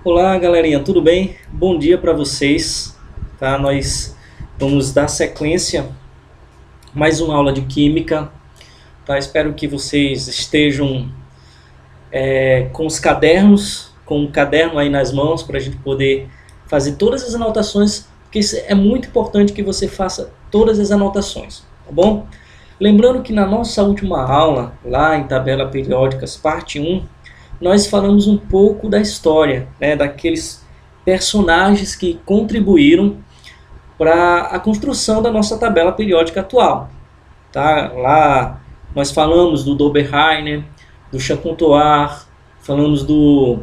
Olá, galerinha, tudo bem? Bom dia para vocês, tá? Nós vamos dar sequência mais uma aula de química, tá? Espero que vocês estejam com os cadernos, com o caderno aí nas mãos para a gente poder fazer todas as anotações, porque é muito importante que você faça todas as anotações, tá bom? Lembrando que na nossa última aula, lá em tabela periódicas, parte um, nós falamos um pouco da história, né, daqueles personagens que contribuíram para a construção da nossa tabela periódica atual. Tá? Lá nós falamos do Dobereiner, do Chapontoir, falamos do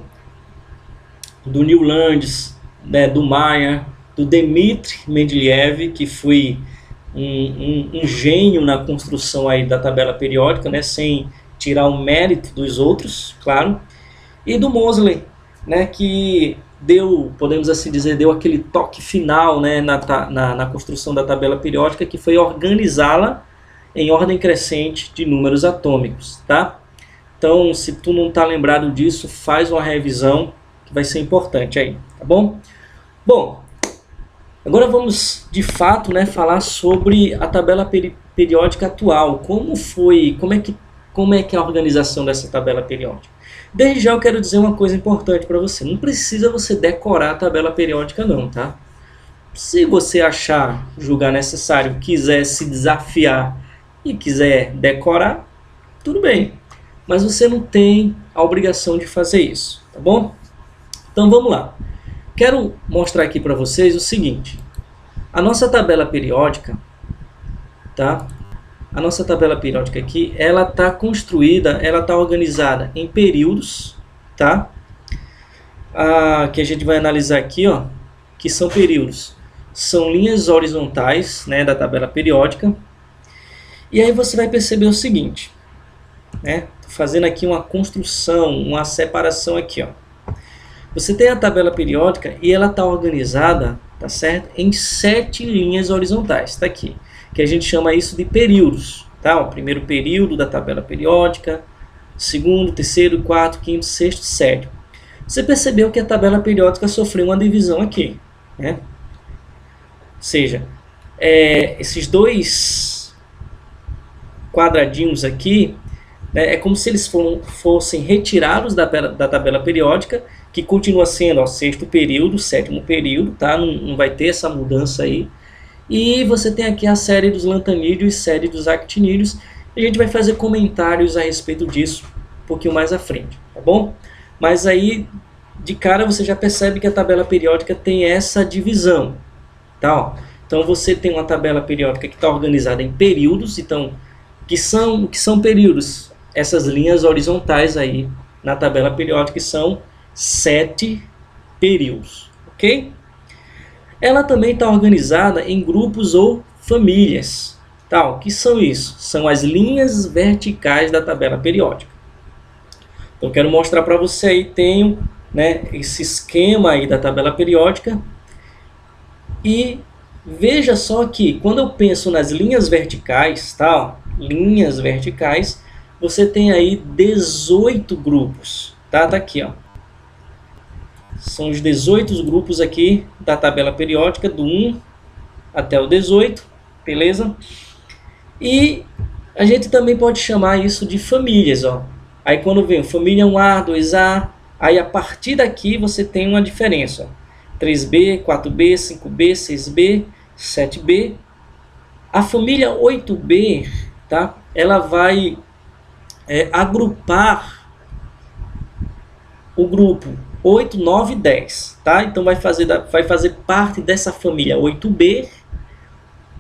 Newlands, né, do Mayer, do Dmitri Mendeleev, que foi um gênio na construção aí da tabela periódica, né, sem tirar o mérito dos outros, claro, e do Moseley, né, que deu, podemos assim dizer, deu aquele toque final, né, na construção da tabela periódica, que foi organizá-la em ordem crescente de números atômicos, tá? Então, se tu não está lembrado disso, faz uma revisão que vai ser importante aí, tá bom? Bom, agora vamos de fato, né, falar sobre a tabela periódica atual. Como é que é a organização dessa tabela periódica? Desde já eu quero dizer uma coisa importante para você. Não precisa você decorar a tabela periódica não, tá? Se você achar, julgar necessário, quiser se desafiar e quiser decorar, tudo bem. Mas você não tem a obrigação de fazer isso, tá bom? Então vamos lá. Quero mostrar aqui para vocês o seguinte. A nossa tabela periódica, tá? A nossa tabela periódica aqui, ela está construída, ela está organizada em períodos, tá? Que a gente vai analisar aqui, ó, que são períodos. São linhas horizontais, né, da tabela periódica. E aí você vai perceber o seguinte, né? Tô fazendo aqui uma construção, uma separação aqui, ó. Você tem a tabela periódica e ela está organizada, tá certo? Em 7 linhas horizontais, tá aqui, que a gente chama isso de períodos, tá? O primeiro período da tabela periódica, segundo, terceiro, quarto, quinto, sexto, sétimo. Você percebeu que a tabela periódica sofreu uma divisão aqui, né? Ou seja, esses dois quadradinhos aqui, né, é como se eles fossem retirados da tabela periódica, que continua sendo o sexto período, sétimo período, tá? Não vai ter essa mudança aí. E você tem aqui a série dos lantanídeos e série dos actinídeos. A gente vai fazer comentários a respeito disso um pouquinho mais à frente, tá bom? Mas aí, de cara, você já percebe que a tabela periódica tem essa divisão, tá? Então você tem uma tabela periódica que está organizada em períodos, então, que são períodos? Essas linhas horizontais aí na tabela periódica são 7 períodos, ok? Ela também está organizada em grupos ou famílias. Tá? O que são isso? São as linhas verticais da tabela periódica. Então, quero mostrar para você aí, tenho, né, esse esquema aí da tabela periódica. E veja só que quando eu penso nas linhas verticais, tá? Linhas verticais, você tem aí 18 grupos. Tá aqui, ó. São os 18 grupos aqui da tabela periódica, do 1 até o 18, beleza? E a gente também pode chamar isso de famílias, ó. Aí quando vem família 1A, 2A, aí a partir daqui você tem uma diferença, ó. 3B, 4B, 5B, 6B, 7B. A família 8B, tá? Ela vai agrupar o grupo 8, 9 e 10, tá? Então vai fazer parte dessa família 8B,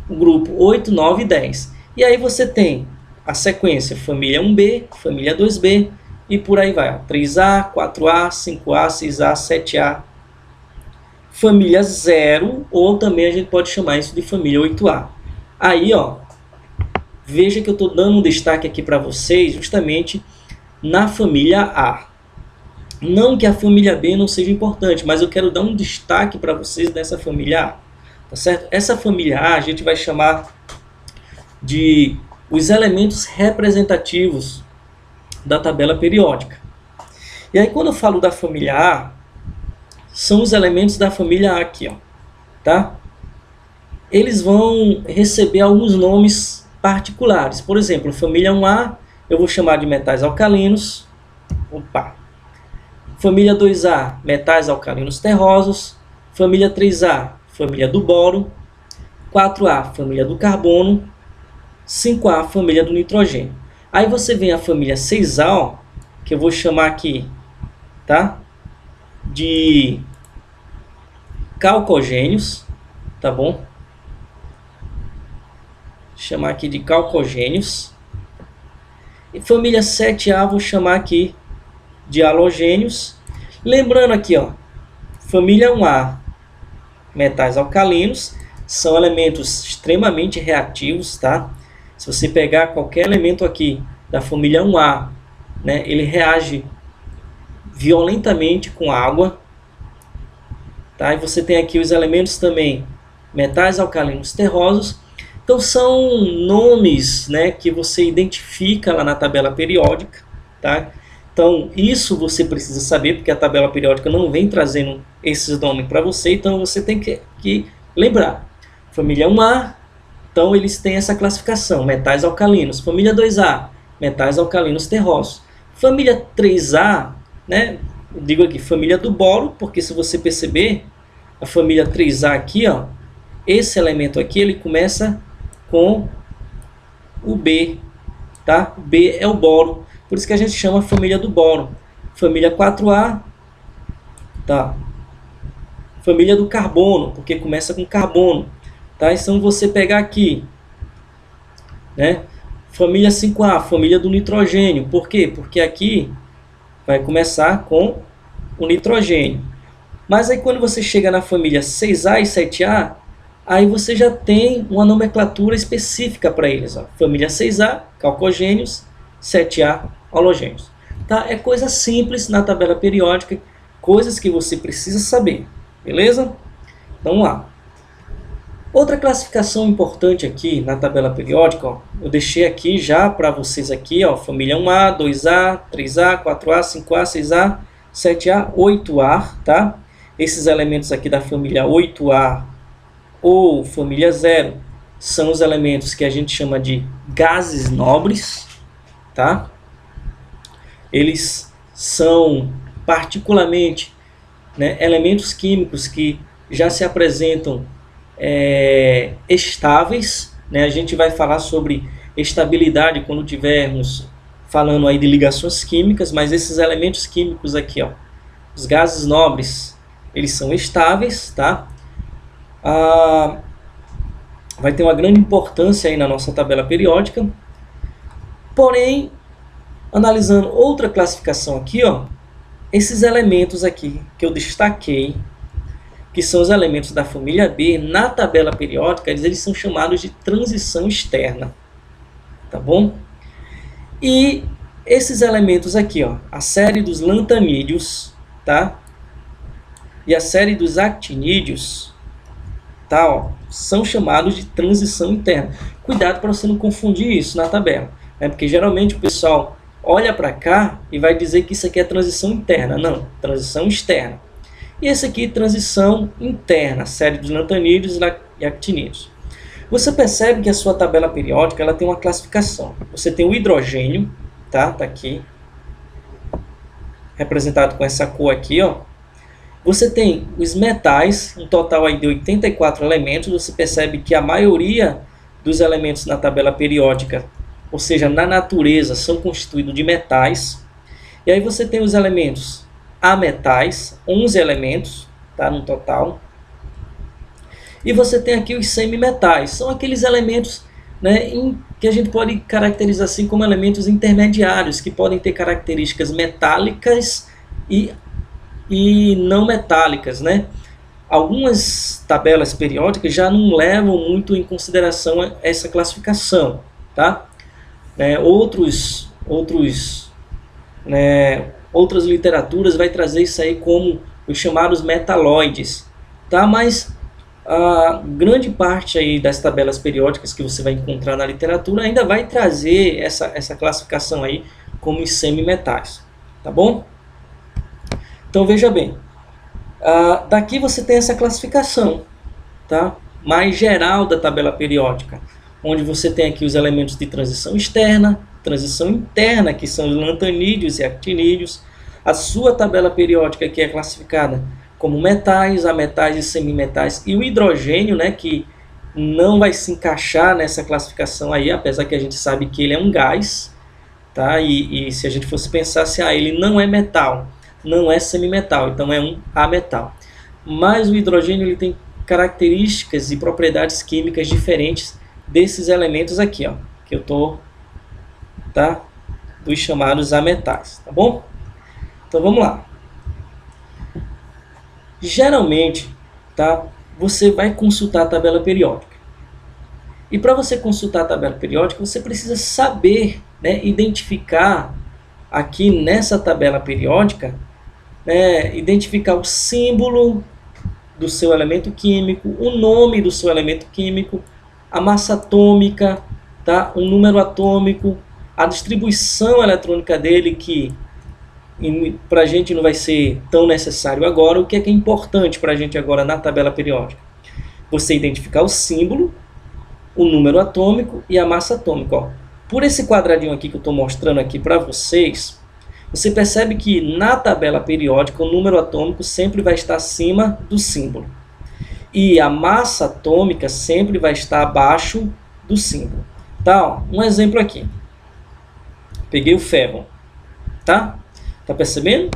o grupo 8, 9 e 10. E aí você tem a sequência família 1B, família 2B e por aí vai. 3A, 4A, 5A, 6A, 7A. Família 0, ou também a gente pode chamar isso de família 8A. Aí, ó, veja que eu estou dando um destaque aqui para vocês justamente na família A. Não que a família B não seja importante, mas eu quero dar um destaque para vocês dessa família A. Tá certo? Essa família A a gente vai chamar de os elementos representativos da tabela periódica. E aí quando eu falo da família A, são os elementos da família A aqui, ó, tá? Eles vão receber alguns nomes particulares. Por exemplo, família 1A, eu vou chamar de metais alcalinos. Opa! Família 2A, metais alcalinos terrosos. Família 3A, família do boro. 4A, família do carbono. 5A, família do nitrogênio. Aí você vem a família 6A, ó, que eu vou chamar aqui, tá? De calcogênios, tá bom? Vou chamar aqui de calcogênios. E família 7A vou chamar aqui de halogênios. Lembrando aqui, ó, família 1A, metais alcalinos, são elementos extremamente reativos, tá? Se você pegar qualquer elemento aqui da família 1A, né, ele reage violentamente com água, tá? E você tem aqui os elementos também, metais alcalinos terrosos. Então são nomes, né, que você identifica lá na tabela periódica, tá? Então isso você precisa saber, porque a tabela periódica não vem trazendo esses nomes para você, então você tem que lembrar. Família 1A, então eles têm essa classificação, metais alcalinos. Família 2A, metais alcalinos terrosos. Família 3A, né, eu digo aqui, família do boro, porque se você perceber, a família 3A aqui, ó, esse elemento aqui, ele começa com o B, tá? O B é o boro, por isso que a gente chama a família do boro. Família 4A, tá? Família do carbono, porque começa com carbono, tá? Então você pegar aqui, né? Família 5A, família do nitrogênio. Por quê? Porque aqui vai começar com o nitrogênio. Mas aí quando você chega na família 6A e 7A, aí você já tem uma nomenclatura específica para eles. Ó. Família 6A, calcogênios, 7A, halogênios. Tá? É coisa simples na tabela periódica, coisas que você precisa saber. Beleza? Então vamos lá. Outra classificação importante aqui na tabela periódica, ó, eu deixei aqui já para vocês aqui, ó, família 1A, 2A, 3A, 4A, 5A, 6A, 7A, 8A, tá? Esses elementos aqui da família 8A ou família 0 são os elementos que a gente chama de gases nobres, tá? Eles são particularmente, né, elementos químicos que já se apresentam estáveis, né? A gente vai falar sobre estabilidade quando tivermos falando aí de ligações químicas, mas esses elementos químicos aqui, ó, os gases nobres, eles são estáveis, tá? Vai ter uma grande importância aí na nossa tabela periódica. Porém, analisando outra classificação aqui, ó, esses elementos aqui que eu destaquei, que são os elementos da família B, na tabela periódica, eles são chamados de transição externa, tá bom? E esses elementos aqui, ó, a série dos lantanídeos, tá? E a série dos actinídeos, tá, ó, são chamados de transição interna. Cuidado para você não confundir isso na tabela, né? Porque geralmente o pessoal olha para cá e vai dizer que isso aqui é transição interna. Não, transição externa. E esse aqui, transição interna, série dos lantanídeos e actinídeos. Você percebe que a sua tabela periódica ela tem uma classificação. Você tem o hidrogênio, tá? Tá aqui, representado com essa cor aqui, ó. Você tem os metais, um total aí de 84 elementos. Você percebe que a maioria dos elementos na tabela periódica, ou seja, na natureza, são constituídos de metais. E aí você tem os elementos ametais, 11 elementos, tá, no total. E você tem aqui os semimetais, são aqueles elementos, né, que a gente pode caracterizar assim como elementos intermediários, que podem ter características metálicas e não metálicas, né? Algumas tabelas periódicas já não levam muito em consideração essa classificação, tá? Outras literaturas vai trazer isso aí como os chamados metalloides, tá? Mas a grande parte aí das tabelas periódicas que você vai encontrar na literatura ainda vai trazer essa classificação aí como os semimetais, tá bom? Então veja bem, Daqui você tem essa classificação, tá? Mais geral da tabela periódica, onde você tem aqui os elementos de transição externa, transição interna, que são os lantanídeos e actinídeos, a sua tabela periódica, que é classificada como metais, ametais e semimetais, e o hidrogênio, né, que não vai se encaixar nessa classificação aí, apesar que a gente sabe que ele é um gás, tá? E se a gente fosse pensar se ele não é metal, não é semimetal, então é um ametal. Mas o hidrogênio ele tem características e propriedades químicas diferentes desses elementos aqui, ó, que eu tô, tá? Dos chamados ametais, tá bom? Então vamos lá. Geralmente, tá? Você vai consultar a tabela periódica. E para você consultar a tabela periódica, você precisa saber, né, identificar aqui nessa tabela periódica, né, identificar o símbolo do seu elemento químico, o nome do seu elemento químico, a massa atômica, tá? O número atômico, a distribuição eletrônica dele, que para a gente não vai ser tão necessário agora. O que é importante para a gente agora na tabela periódica? Você identificar o símbolo, o número atômico e a massa atômica. Ó. Por esse quadradinho aqui que eu estou mostrando aqui para vocês, você percebe que na tabela periódica o número atômico sempre vai estar acima do símbolo. E a massa atômica sempre vai estar abaixo do símbolo. Tá? Ó, um exemplo aqui. Peguei o ferro. Tá? Tá percebendo?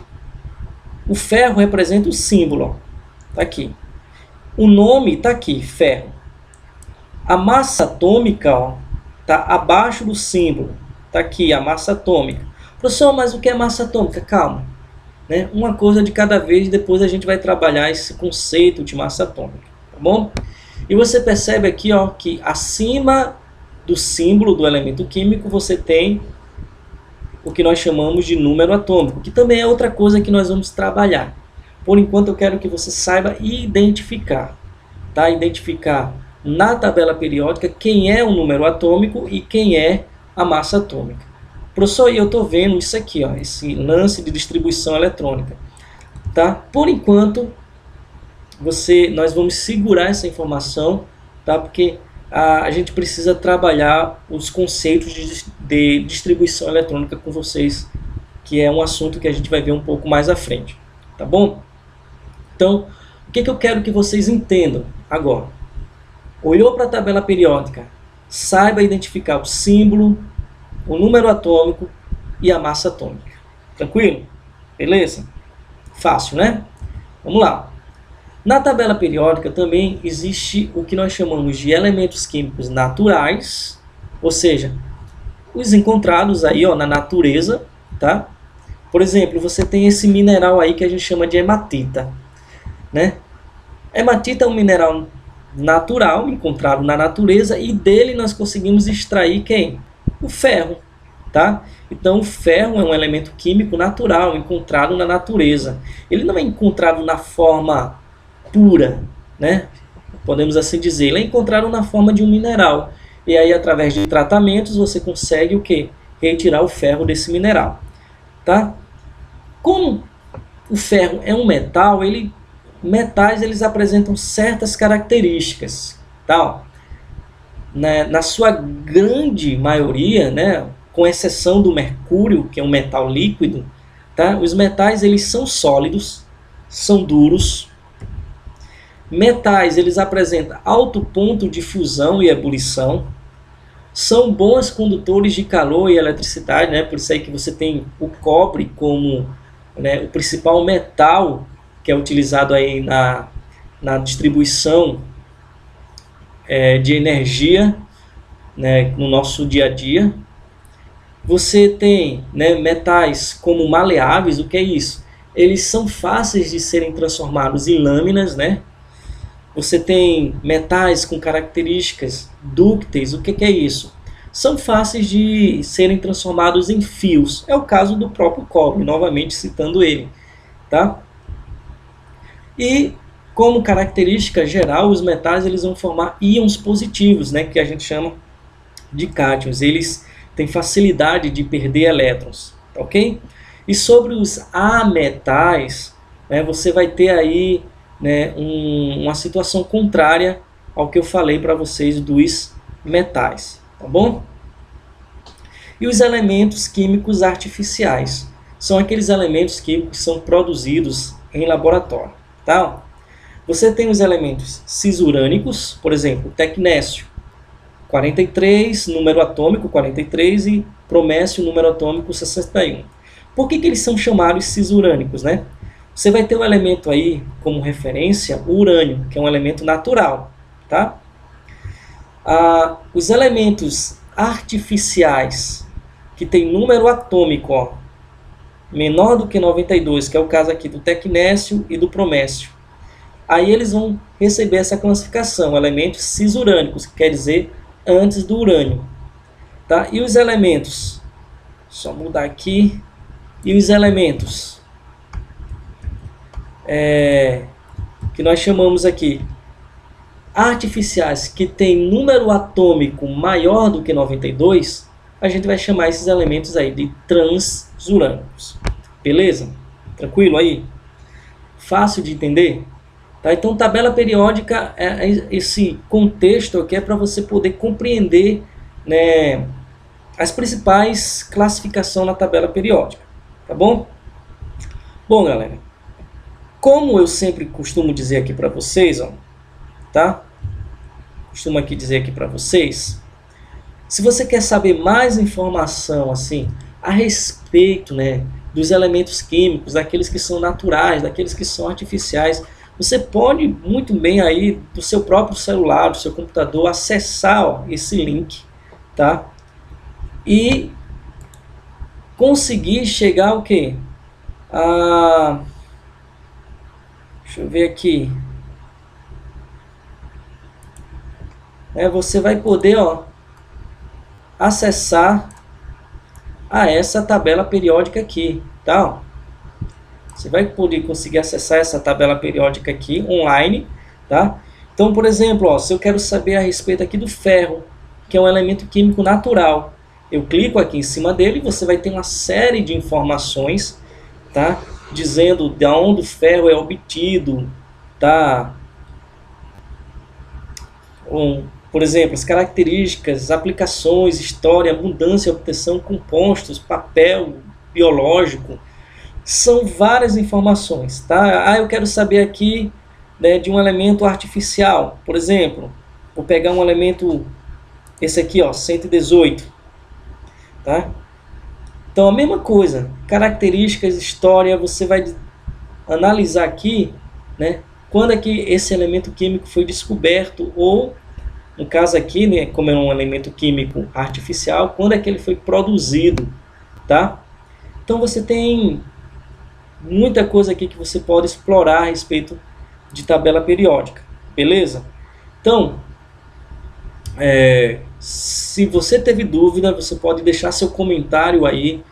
O ferro representa o símbolo. Ó. Tá aqui. O nome tá aqui, ferro. A massa atômica, ó, tá abaixo do símbolo. Tá aqui a massa atômica. Professor, mas o que é massa atômica? Calma. Né? Uma coisa de cada vez, depois a gente vai trabalhar esse conceito de massa atômica. Tá bom? E você percebe aqui, ó, que acima do símbolo do elemento químico você tem o que nós chamamos de número atômico, que também é outra coisa que nós vamos trabalhar. Por enquanto eu quero que você saiba identificar, tá? Identificar na tabela periódica quem é o número atômico e quem é a massa atômica. Professor, eu estou vendo isso aqui, ó, esse lance de distribuição eletrônica. Tá? Por enquanto, nós vamos segurar essa informação, tá? Porque a gente precisa trabalhar os conceitos de distribuição eletrônica com vocês, que é um assunto que a gente vai ver um pouco mais à frente. Tá bom? Então, o que eu quero que vocês entendam agora? Olhou para a tabela periódica, saiba identificar o símbolo, o número atômico e a massa atômica. Tranquilo? Beleza? Fácil, né? Vamos lá. Na tabela periódica também existe o que nós chamamos de elementos químicos naturais, ou seja, os encontrados aí, ó, na natureza, tá? Por exemplo, você tem esse mineral aí que a gente chama de hematita, né? Hematita é um mineral natural, encontrado na natureza, e dele nós conseguimos extrair quem? O ferro, tá? Então o ferro é um elemento químico natural, encontrado na natureza. Ele não é encontrado na forma pura, né? Podemos assim dizer, ele é encontrado na forma de um mineral. E aí através de tratamentos você consegue o quê? Retirar o ferro desse mineral, tá? Como o ferro é um metal, metais eles apresentam certas características, tá? Na sua grande maioria, né, com exceção do mercúrio, que é um metal líquido, tá? Os metais eles são sólidos, são duros. Metais eles apresentam alto ponto de fusão e ebulição, são bons condutores de calor e eletricidade, né? Por isso aí que você tem o cobre como, né, o principal metal que é utilizado aí na distribuição de energia, né, no nosso dia a dia. Você tem, né, metais como maleáveis. O que é isso? Eles são fáceis de serem transformados em lâminas, né? Você tem metais com características dúcteis. O que é isso? São fáceis de serem transformados em fios. É o caso do próprio cobre, novamente citando ele, tá? E como característica geral, os metais eles vão formar íons positivos, né, que a gente chama de cátions. Eles têm facilidade de perder elétrons, ok? E sobre os ametais, né, você vai ter aí, né, uma situação contrária ao que eu falei para vocês dos metais, tá bom? E os elementos químicos artificiais são aqueles elementos químicos que são produzidos em laboratório, tá? Você tem os elementos cisurânicos, por exemplo, tecnécio, 43, número atômico 43 e promécio, número atômico 61. Por que eles são chamados cisurânicos, né? Você vai ter um elemento aí como referência, o urânio, que é um elemento natural, tá? Os elementos artificiais que tem número atômico, ó, menor do que 92, que é o caso aqui do tecnécio e do promécio, aí eles vão receber essa classificação, elementos cisurânicos, que quer dizer antes do urânio, tá? E os elementos, só mudar aqui, e os elementos que nós chamamos aqui artificiais, que tem número atômico maior do que 92, a gente vai chamar esses elementos aí de transurânicos. Beleza? Tranquilo aí? Fácil de entender? Tá? Então, tabela periódica é esse contexto aqui é para você poder compreender, né, as principais classificações na tabela periódica. Tá bom? Bom, galera, como eu sempre costumo dizer aqui para vocês, ó, tá? Costumo aqui dizer aqui para vocês, se você quer saber mais informação assim a respeito, né, dos elementos químicos, daqueles que são naturais, daqueles que são artificiais, você pode muito bem aí do seu próprio celular, do seu computador, acessar, ó, esse link, tá? E conseguir chegar ao quê? Deixa eu ver aqui. Você vai poder, ó, acessar a essa tabela periódica aqui, tá? Você vai poder conseguir acessar essa tabela periódica aqui online, tá? Então, por exemplo, ó, se eu quero saber a respeito aqui do ferro, que é um elemento químico natural, eu clico aqui em cima dele e você vai ter uma série de informações, tá? Dizendo de onde o ferro é obtido, tá? Por exemplo, as características, aplicações, história, abundância, obtenção, compostos, papel biológico. São várias informações, tá? Eu quero saber aqui, né, de um elemento artificial. Por exemplo, vou pegar um elemento, esse aqui, ó, 118. Tá? Então, a mesma coisa, características, história, você vai analisar aqui, né, quando é que esse elemento químico foi descoberto, ou, no caso aqui, né, como é um elemento químico artificial, quando é que ele foi produzido, tá? Então, você tem muita coisa aqui que você pode explorar a respeito de tabela periódica, beleza? Então, se você teve dúvida, você pode deixar seu comentário aí,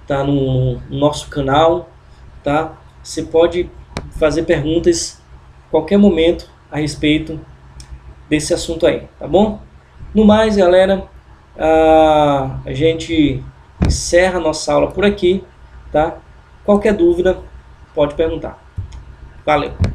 tá, no nosso canal, tá? Você pode fazer perguntas a qualquer momento a respeito desse assunto aí, tá bom? No mais, galera, a gente encerra a nossa aula por aqui, tá? Qualquer dúvida, pode perguntar. Valeu!